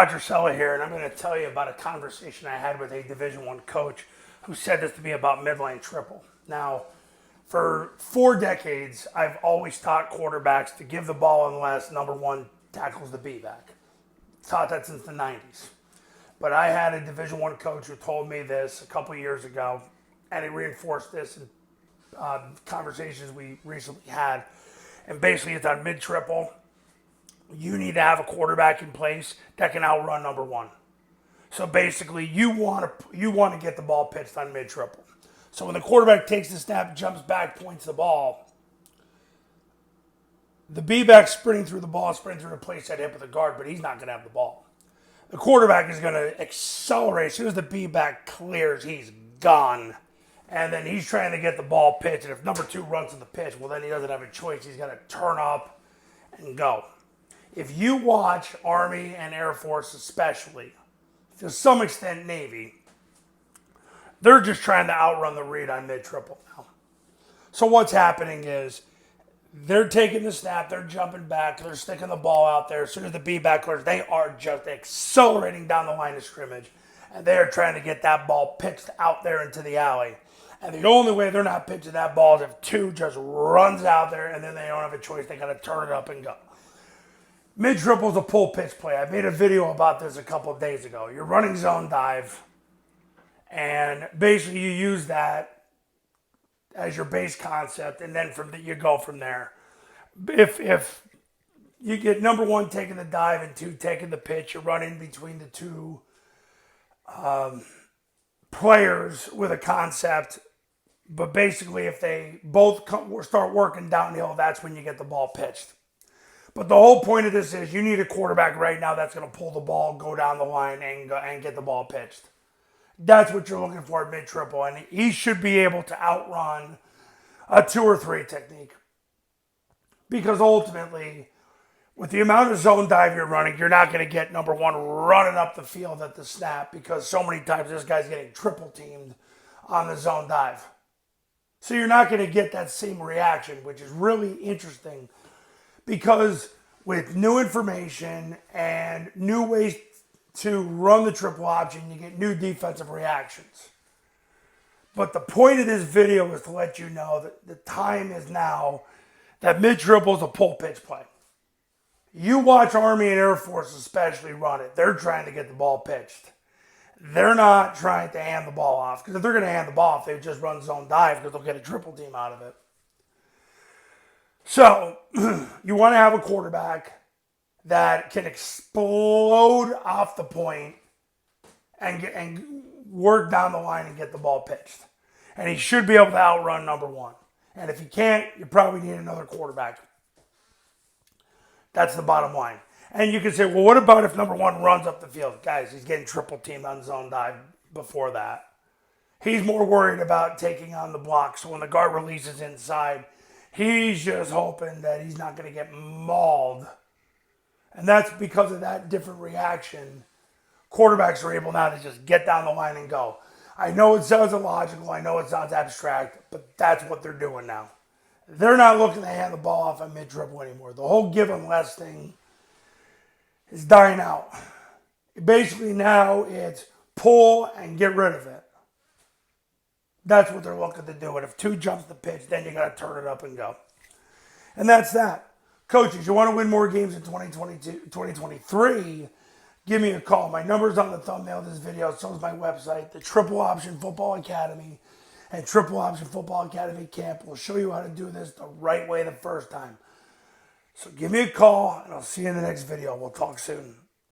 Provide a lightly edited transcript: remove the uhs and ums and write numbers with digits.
Dr. Sella here, and I'm going to tell you about a conversation I had with a Division I coach who said this to me about midline triple. Now, for 4 decades, I've always taught quarterbacks to give the ball unless number one tackles the B-back. Taught that since the 90s. But I had a Division I coach who told me this a couple years ago, and he reinforced this in conversations we recently had. And basically, it's on mid-triple. You need to have a quarterback in place that can outrun number one. So basically, you want to get the ball pitched on mid-triple. So when the quarterback takes the snap, jumps back, points the ball, the B-back sprinting through the ball, sprinting through the place that hit with the guard, but he's not going to have the ball. The quarterback is going to accelerate. As soon as the B-back clears, he's gone. And then he's trying to get the ball pitched. And if number two runs to the pitch, well, then he doesn't have a choice. He's got to turn up and go. If you watch Army and Air Force especially, to some extent Navy, they're just trying to outrun the read on mid-triple now. So what's happening is they're taking the snap, they're jumping back, they're sticking the ball out there. As soon as the B-back clears, they are just accelerating down the line of scrimmage, and they are trying to get that ball pitched out there into the alley. And the only way they're not pitching that ball is if two just runs out there, and then they don't have a choice. They got to turn it up and go. Mid-triple is a pull pitch play. I made a video about this a couple of days ago. You're running zone dive, and basically you use that as your base concept, and then you go from there. If you get number one taking the dive and two taking the pitch, you run in between the two players with a concept. But basically, if they both start working downhill, that's when you get the ball pitched. But the whole point of this is you need a quarterback right now that's going to pull the ball, go down the line, and get the ball pitched. That's what you're looking for at mid-triple. And he should be able to outrun a 2 or 3 technique. Because ultimately, with the amount of zone dive you're running, you're not going to get number one running up the field at the snap because so many times this guy's getting triple teamed on the zone dive. So you're not going to get that same reaction, which is really interesting. Because with new information and new ways to run the triple option, you get new defensive reactions. But the point of this video is to let you know that the time is now that mid-triple is a pull pitch play. You watch Army and Air Force especially run it. They're trying to get the ball pitched. They're not trying to hand the ball off. Because if they're going to hand the ball off, they would just run zone dive because they'll get a triple team out of it. So, you want to have a quarterback that can explode off the point and work down the line and get the ball pitched. And he should be able to outrun number one. And if he can't, you probably need another quarterback. That's the bottom line. And you can say, well, what about if number one runs up the field? Guys, he's getting triple teamed on zone dive before that. He's more worried about taking on the block. So when the guard releases inside, he's just hoping that he's not going to get mauled. And that's because of that different reaction. Quarterbacks are able now to just get down the line and go. I know it sounds illogical. I know it sounds abstract. But that's what they're doing now. They're not looking to hand the ball off on mid-triple anymore. The whole give and less thing is dying out. Basically now it's pull and get rid of it. That's what they're looking to do. And if two jumps the pitch, then you got to turn it up and go. And that's that. Coaches, you want to win more games in 2023, give me a call. My number's on the thumbnail of this video. So is my website, the Triple Option Football Academy and Triple Option Football Academy Camp. Will show you how to do this the right way the first time. So give me a call, and I'll see you in the next video. We'll talk soon.